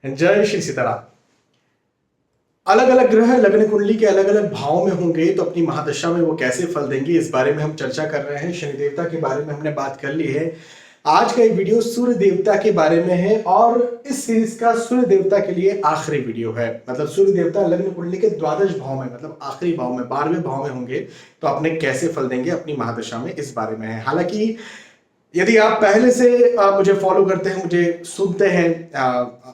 जय श्री सीताराम। अलग अलग ग्रह लग्न कुंडली के अलग अलग भाव में होंगे तो अपनी महादशा में वो कैसे फल देंगे, इस बारे में हम चर्चा कर रहे हैं। शनि देवता के बारे में हमने बात कर ली है। आज का ये वीडियो सूर्य देवता के बारे में है और इस सीरीज का सूर्य देवता के लिए आखिरी वीडियो है। मतलब सूर्य देवता लग्न कुंडली के द्वादश भाव में, मतलब आखिरी भाव में, 12वें भाव में होंगे तो अपने कैसे फल देंगे अपनी महादशा में, इस बारे में है। हालांकि यदि आप पहले से मुझे फॉलो करते हैं, मुझे सुनते हैं,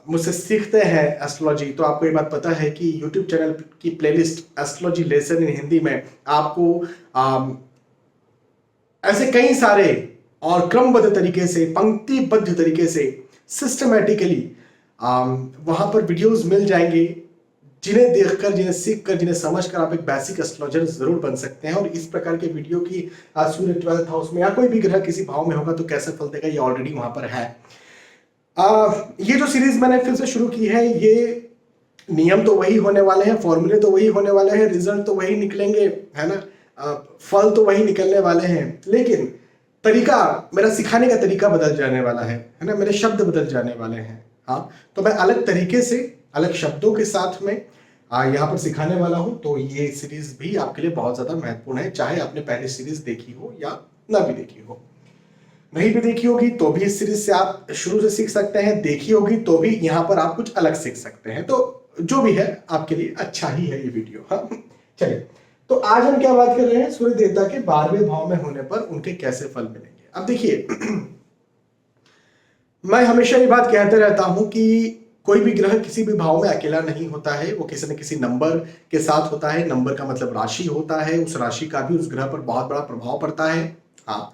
मुझसे सीखते हैं एस्ट्रोलॉजी, तो आपको ये बात पता है कि यूट्यूब चैनल की playlist astrology lesson in Hindi में आपको ऐसे कई सारे और क्रमबद्ध तरीके से, पंक्तिबद्ध तरीके से, सिस्टमैटिकली वहां पर वीडियोस मिल जाएंगे, जिन्हें देखकर, जिन्हें सीखकर, जिन्हें समझकर आप एक बेसिक एस्ट्रोलॉजर जरूर बन सकते हैं। और इस प्रकार के वीडियो की सूर्य 12th हाउस में या कोई भी ग्रह किसी भाव में होगा तो कैसे फल देगा, ये ऑलरेडी वहां पर है। ये जो सीरीज मैंने फिर से शुरू की है, ये नियम तो वही होने वाले हैं, फॉर्मूले तो वही होने वाले हैं, रिजल्ट तो वही निकलेंगे, है ना, फल तो वही निकलने वाले हैं, लेकिन तरीका, मेरा सिखाने का तरीका बदल जाने वाला है ना, मेरे शब्द बदल जाने वाले हैं। हाँ, तो मैं अलग तरीके से, अलग शब्दों के साथ में यहाँ पर सिखाने वाला हूं। तो ये सीरीज भी आपके लिए बहुत ज्यादा महत्वपूर्ण है, चाहे आपने पहली सीरीज देखी हो या ना भी देखी हो। नहीं भी देखी होगी तो भी इस सीरीज से आप शुरू से सीख सकते हैं, देखी होगी तो भी यहाँ पर आप कुछ अलग सीख सकते हैं। तो जो भी है आपके लिए अच्छा ही है ये वीडियो। हाँ, चलिए, तो आज हम क्या बात कर रहे हैं, सूर्य देवता के 12वें भाव में होने पर उनके कैसे फल मिलेंगे। अब देखिए, मैं हमेशा ये बात कहते रहता हूं कि कोई भी ग्रह किसी भी भाव में अकेला नहीं होता है, वो किसी न किसी नंबर के साथ होता है। नंबर का मतलब राशि होता है, उस राशि का भी उस ग्रह पर बहुत बड़ा प्रभाव पड़ता है। हाँ,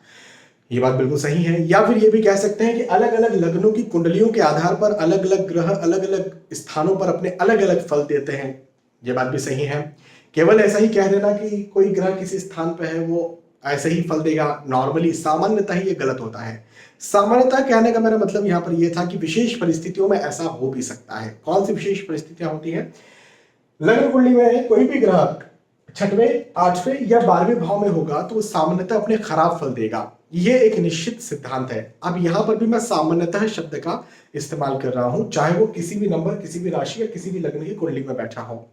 ये बात बिल्कुल सही है। या फिर ये भी कह सकते हैं कि अलग अलग लग्नों की कुंडलियों के आधार पर अलग अलग ग्रह अलग अलग स्थानों पर अपने अलग अलग फल देते हैं, ये बात भी सही है। केवल ऐसा ही कह देना कि कोई ग्रह किसी स्थान पर है वो ऐसे ही फल देगा, नॉर्मली, सामान्यतः ये गलत होता है। सामान्यतः कहने का मेरा मतलब यहाँ पर यह था कि विशेष परिस्थितियों में ऐसा हो भी सकता है। कौन सी विशेष परिस्थितियां होती हैं? लग्न कुंडली में कोई भी ग्रह 6वें, 8वें या 12वें भाव में होगा तो वो सामान्यतः अपने खराब फल देगा, ये एक निश्चित सिद्धांत है। अब यहां पर भी मैं सामान्यतः शब्द का इस्तेमाल कर रहा हूं, चाहे वो किसी भी नंबर, किसी भी राशि या किसी भी लग्न की कुंडली में बैठा हो,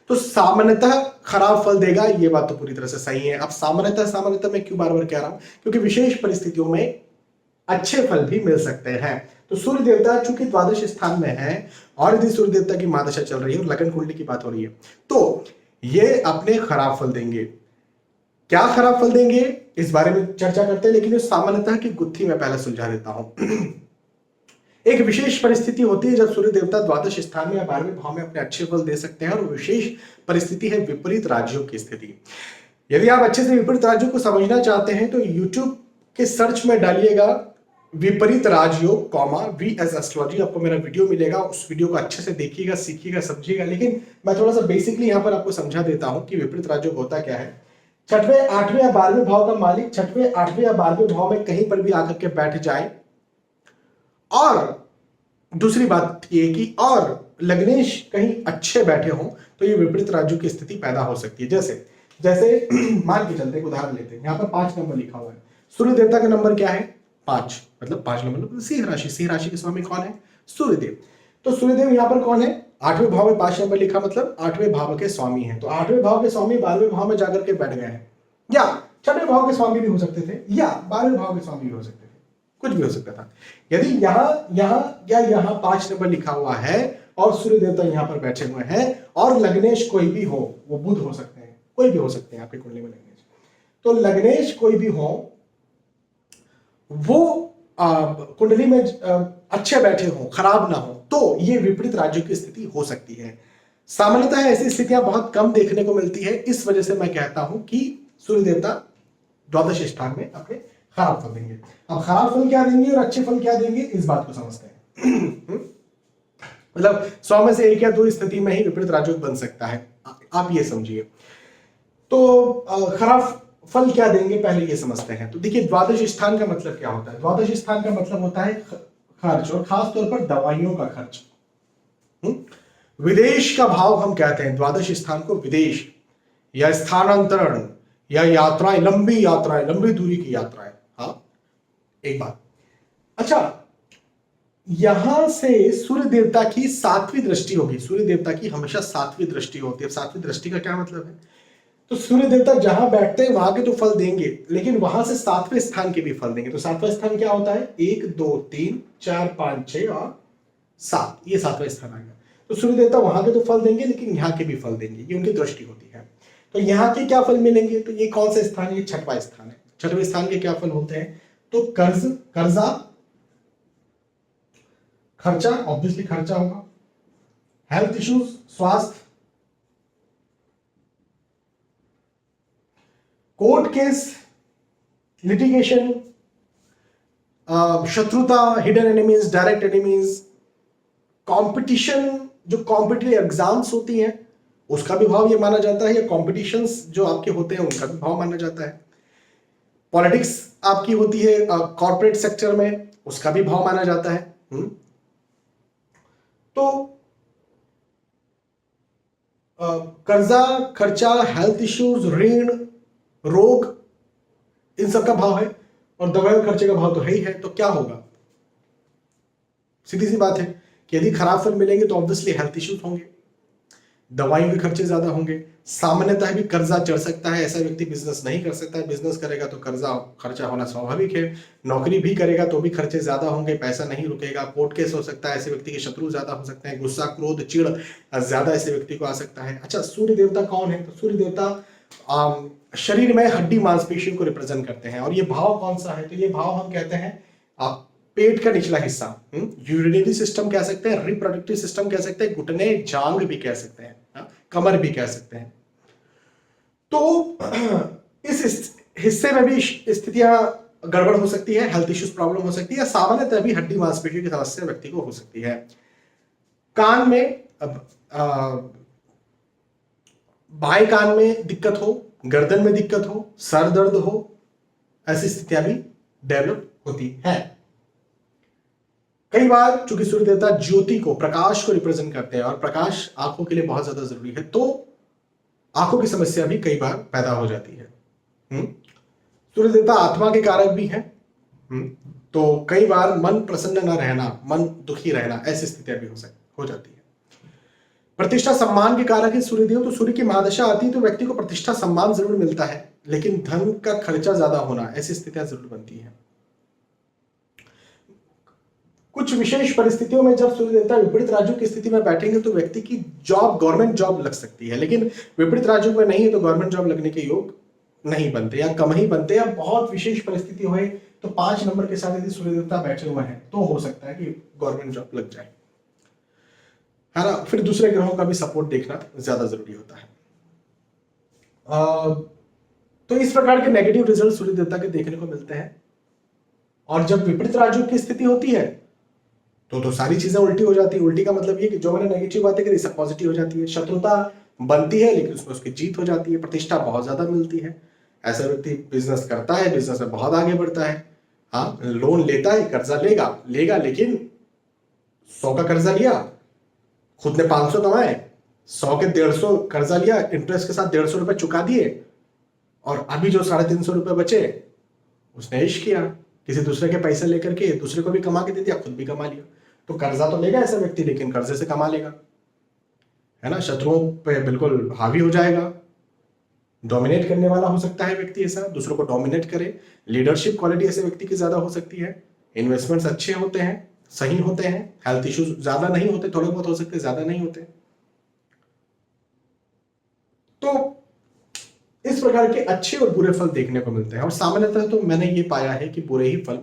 तो सामान्यतः खराब फल देगा, ये बात तो पूरी तरह से सही है। अब सामान्यतः मैं क्यों बार बार कह रहा हूं, क्योंकि विशेष परिस्थितियों में अच्छे फल भी मिल सकते हैं। तो सूर्य देवता चूंकि द्वादश स्थान में है और यदि सूर्य देवता की महादशा चल रही है और लगन कुंडली की बात हो रही है, तो ये अपने खराब फल देंगे। क्या खराब फल देंगे इस बारे में चर्चा करते हैं, लेकिन सामान्यतः की गुत्थी मैं पहले सुलझा देता हूं। एक विशेष परिस्थिति होती है जब सूर्य देवता द्वादश स्थान में या 12वें भाव में अपने अच्छे फल दे सकते हैं, और विशेष परिस्थिति है विपरीत राज्यों की स्थिति। यदि आप अच्छे से विपरीत राज्यों को समझना चाहते हैं तो यूट्यूब के सर्च में डालिएगा विपरीत राजयोग कॉमा VS एस्ट्रोलॉजी, आपको मेरा वीडियो मिलेगा। उस वीडियो को अच्छे से देखिएगा, सीखिएगा, समझिएगा। लेकिन मैं थोड़ा सा बेसिकली यहाँ पर आपको समझा देता हूं कि विपरीत राजयोग होता क्या है। 6वें, 8वें या 12वें भाव का मालिक 6वें, 8वें या 12वें भाव में कहीं पर भी आकर के बैठ जाए, और दूसरी बात ये कि और लग्नेश कहीं अच्छे बैठे हों, तो ये विपरीत राज्यों की स्थिति पैदा हो सकती है। जैसे जैसे मान के चलते, एक उदाहरण लेते हैं। यहाँ पर 5 नंबर लिखा हुआ है, सूर्य देवता का नंबर क्या है? 5, मतलब 5 नंबर, मतलब सिंह राशि। सिंह राशि के स्वामी कौन है? सूर्यदेव। तो सूर्यदेव यहाँ पर कौन है? 8वें भाव में 5 नंबर लिखा, मतलब 8वें भाव के स्वामी हैं। तो 8वें भाव के स्वामी 12वें भाव में जाकर के बैठ गए हैं, या 6वें भाव के स्वामी भी हो सकते थे, या 12वें भाव के स्वामी भी हो सकते थे, कुछ भी हो सकता था। यदि यहाँ 5 नंबर लिखा हुआ है और सूर्य देवता यहाँ पर बैठे हुए हैं और लग्नेश कोई भी हो, वो बुध हो सकते हैं, कोई भी हो सकते हैं आपकी कुंडली में लग्नेश, तो लग्नेश कोई भी हो, वो कुंडली में अच्छे बैठे हो, खराब ना हो, तो ये विपरीत राज्यों की स्थिति हो सकती है। सामान्यतः ऐसी स्थितियां बहुत कम देखने को मिलती है। इस वजह से मैं कहता हूं कि सूर्य देवता द्वादश स्थान में अपने खराब फल देंगे। अब खराब फल क्या देंगे और अच्छे फल क्या देंगे, इस बात को समझते हैं। मतलब 100 में से 1 या 2 स्थिति में ही विपरीत राजयोग बन सकता है, आप ये समझिए। तो खराब फल क्या देंगे पहले ये समझते हैं। तो देखिए, द्वादश स्थान का मतलब क्या होता है? द्वादश स्थान का मतलब होता है खर्च, और खास तौर पर दवाइयों का खर्च। विदेश का भाव हम कहते हैं द्वादश स्थान को, विदेश या स्थानांतरण या यात्राएं, लंबी यात्राएं, लंबी दूरी की यात्राएं। हाँ, एक बात। अच्छा, यहां से सूर्य देवता की सातवीं दृष्टि होगी। सूर्य देवता की हमेशा सातवीं दृष्टि होती है। सातवीं दृष्टि का क्या मतलब है? तो सूर्य देवता जहां बैठते हैं वहां के तो फल देंगे, लेकिन वहां से सातवें स्थान के भी फल देंगे। तो सातवां स्थान क्या होता है? 1 2 3 4 5 6 और 7, ये सातवां स्थान आ गया। तो सूर्य देवता वहां के तो फल देंगे, लेकिन यहाँ के भी फल देंगे, ये उनकी दृष्टि होती है। तो यहाँ के क्या फल मिलेंगे? तो ये कौन सा स्थान है? ये छठवां स्थान है। छठवें स्थान के क्या फल होते हैं? तो कर्जा, खर्चा, ऑब्वियसली खर्चा होगा, हेल्थ इश्यूज, स्वास्थ्य, कोर्ट केस, लिटिगेशन, शत्रुता, hidden enemies, direct enemies, competition, जो कॉम्पिटिटिव एग्जाम्स होती हैं उसका भी भाव ये माना जाता है, या कॉम्पिटिशन्स जो आपके होते हैं उनका भी भाव माना जाता है। पॉलिटिक्स आपकी होती है कॉर्पोरेट सेक्टर में, उसका भी भाव माना जाता है। तो कर्जा, खर्चा, हेल्थ इश्यूज, ऋण, रोग, इन सब का भाव है, और दवाई और खर्चे का भाव तो है ही है। तो क्या होगा? सीधी सी बात है कि यदि खराब फल मिलेंगे तो ऑब्वियसली हेल्थ इश्यूज होंगे, दवाइयों के खर्चे ज्यादा होंगे, सामान्यतः भी कर्जा चढ़ सकता है। ऐसा व्यक्ति बिजनेस नहीं कर सकता है, बिजनेस करेगा तो कर्जा खर्चा होना स्वाभाविक है। नौकरी भी करेगा तो भी खर्चे ज्यादा होंगे, पैसा नहीं रुकेगा, कोर्ट केस हो सकता है, ऐसे व्यक्ति के शत्रु ज्यादा हो सकते हैं, गुस्सा, क्रोध, चिढ़ ज्यादा ऐसे व्यक्ति को आ सकता है। अच्छा, सूर्य देवता कौन है? तो सूर्य देवता शरीर में हड्डी मांसपेशियों को रिप्रेजेंट करते हैं। और ये भाव कौन सा है? तो ये भाव हम कहते हैं पेट का निचला हिस्सा, यूरिनरी सिस्टम कह सकते हैं, रिप्रोडक्टिव सिस्टम कह सकते हैं, घुटने, जांग भी कह सकते हैं, कमर भी कह सकते हैं। तो इस हिस्से में भी स्थितियां गड़बड़ हो सकती है, हेल्थ इश्यूज प्रॉब्लम हो सकती है, सामान्यतः भी हड्डी मांसपेशियों की समस्या व्यक्ति को हो सकती है। कान में बाएं कान में दिक्कत हो, गर्दन में दिक्कत हो, सर दर्द हो, ऐसी स्थितियां भी डेवलप होती है। कई बार चूंकि सूर्य देवता ज्योति को, प्रकाश को रिप्रेजेंट करते हैं, और प्रकाश आंखों के लिए बहुत ज्यादा जरूरी है, तो आंखों की समस्या भी कई बार पैदा हो जाती है। सूर्य देवता आत्मा के कारक भी हैं, तो कई बार मन प्रसन्न न रहना, मन दुखी रहना, ऐसी स्थितियां भी हो जाती है। प्रतिष्ठा सम्मान के कारक है सूर्यदेव। तो सूर्य की महादशा आती है तो व्यक्ति को प्रतिष्ठा सम्मान जरूर मिलता है, लेकिन धन का खर्चा ज्यादा होना, ऐसी स्थितियां जरूर बनती है। कुछ विशेष परिस्थितियों में जब सूर्य देवता विपरीत राजयोग की स्थिति में बैठेंगे तो व्यक्ति की जॉब, गवर्नमेंट जॉब लग सकती है, लेकिन विपरीत राजयोग में नहीं है तो गवर्नमेंट जॉब लगने के योग नहीं बनते, या कम ही बनते, या बहुत विशेष परिस्थिति हो तो 5 नंबर के साथ यदि सूर्य देवता बैठे हुए हैं तो हो सकता है कि गवर्नमेंट जॉब लग जाए, है ना। फिर दूसरे ग्रहों का भी सपोर्ट देखना ज्यादा जरूरी होता है। तो इस प्रकार के नेगेटिव रिजल्ट सूर्य देवता के देखने को मिलते हैं। और जब विपरीत राजयोग की स्थिति होती है तो सारी चीजें उल्टी हो जाती है। उल्टी का मतलब ये कि जो मैंने नेगेटिव बातें करी सब पॉजिटिव हो जाती है। शत्रुता बनती है लेकिन उसमें उसकी जीत हो जाती है। प्रतिष्ठा बहुत ज्यादा मिलती है। ऐसा व्यक्ति बिजनेस करता है, बिजनेस में बहुत आगे बढ़ता है। हाँ, लोन लेता है, कर्जा लेगा लेकिन 100 का कर्जा लिया, खुद ने 500 कमाए, 100 के 150 कर्जा लिया, इंटरेस्ट के साथ 150 रुपए चुका दिए, और अभी जो 350 रुपए बचे उसने इश्क किया, किसी दूसरे के पैसे लेकर के दूसरे को भी कमा के दे दिया, खुद भी कमा लिया। तो कर्जा तो लेगा ऐसा व्यक्ति, लेकिन कर्जे से कमा लेगा, है ना। शत्रुओं पे बिल्कुल हावी हो जाएगा, डोमिनेट करने वाला हो सकता है व्यक्ति, ऐसा दूसरों को डोमिनेट करे। लीडरशिप क्वालिटी ऐसे व्यक्ति की ज्यादा हो सकती है। इन्वेस्टमेंट्स अच्छे होते हैं, सही होते हैं, हेल्थ इश्यूज ज्यादा नहीं होते, थोड़े बहुत हो सकते हैं, ज्यादा नहीं होते। तो इस प्रकार के अच्छे और बुरे फल देखने को मिलते हैं। और सामान्यतः तो मैंने ये पाया है कि बुरे ही फल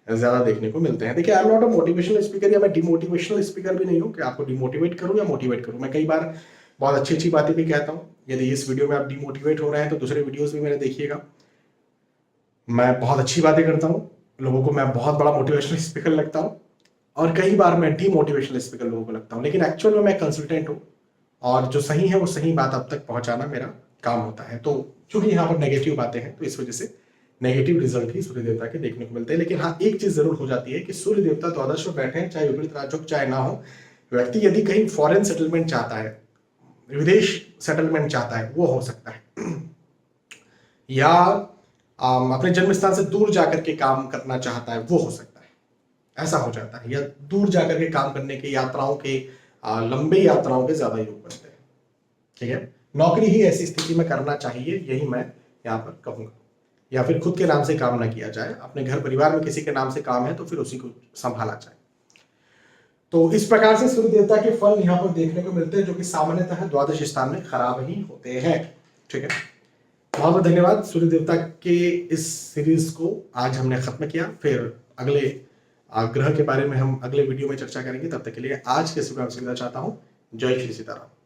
ज्यादा देखने को मिलते हैं। देखिए, I am not a motivational speaker, या मैं डिमोटिवेशनल स्पीकर भी नहीं हूँ कि आपको डिमोटिवेट करूँ या मोटिवेट करूँ। मैं कई बार बहुत अच्छी अच्छी बातें भी कहता हूँ। यदि इस वीडियो में आप डिमोटिवेट हो रहे हैं तो दूसरे वीडियोस भी मेरे देखिएगा। मैं बहुत अच्छी बातें करता हूँ, लोगों को मैं बहुत बड़ा मोटिवेशनल स्पीकर लगता हूँ, और कई बार मैं डिमोटिवेशनल स्पीकर लोगों को लगता हूँ। लेकिन एक्चुअल में मैं कंसल्टेंट हूँ, और जो सही है वो सही बात अब तक पहुंचाना मेरा काम होता है। तो चूंकि यहाँ पर नेगेटिव बातें हैं तो इस वजह से नेगेटिव रिजल्ट ही सूर्य देवता के देखने को मिलते हैं। लेकिन हाँ, एक चीज जरूर हो जाती है कि सूर्य देवता द्वादश में बैठे हैं, चाहे विपरीत राजयोग चाहे ना हो, व्यक्ति यदि कहीं फॉरेन सेटलमेंट चाहता है, विदेश सेटलमेंट चाहता है, वो हो सकता है। या अपने जन्म स्थान से दूर जाकर के काम करना चाहता है, वो हो सकता है। ऐसा हो जाता है, या दूर जाकर के काम करने के, यात्राओं के, लंबे यात्राओं के ज्यादा योग बनते हैं। ठीक है, नौकरी ही ऐसी स्थिति में करना चाहिए, यही मैं यहाँ पर कहूंगा। या फिर खुद के नाम से काम ना किया जाए, अपने घर परिवार में किसी के नाम से काम है तो फिर उसी को संभाला जाए। तो इस प्रकार से सूर्य देवता के फल यहाँ पर देखने को मिलते हैं, जो कि सामान्यतः द्वादश स्थान में खराब ही होते हैं। ठीक है, बहुत बहुत धन्यवाद। सूर्य देवता के इस सीरीज को आज हमने खत्म किया, फिर अगले ग्रह के बारे में हम अगले वीडियो में चर्चा करेंगे। तब तक के लिए आज के इस वीडियो में विदा चाहता हूँ। जय श्री सीताराम।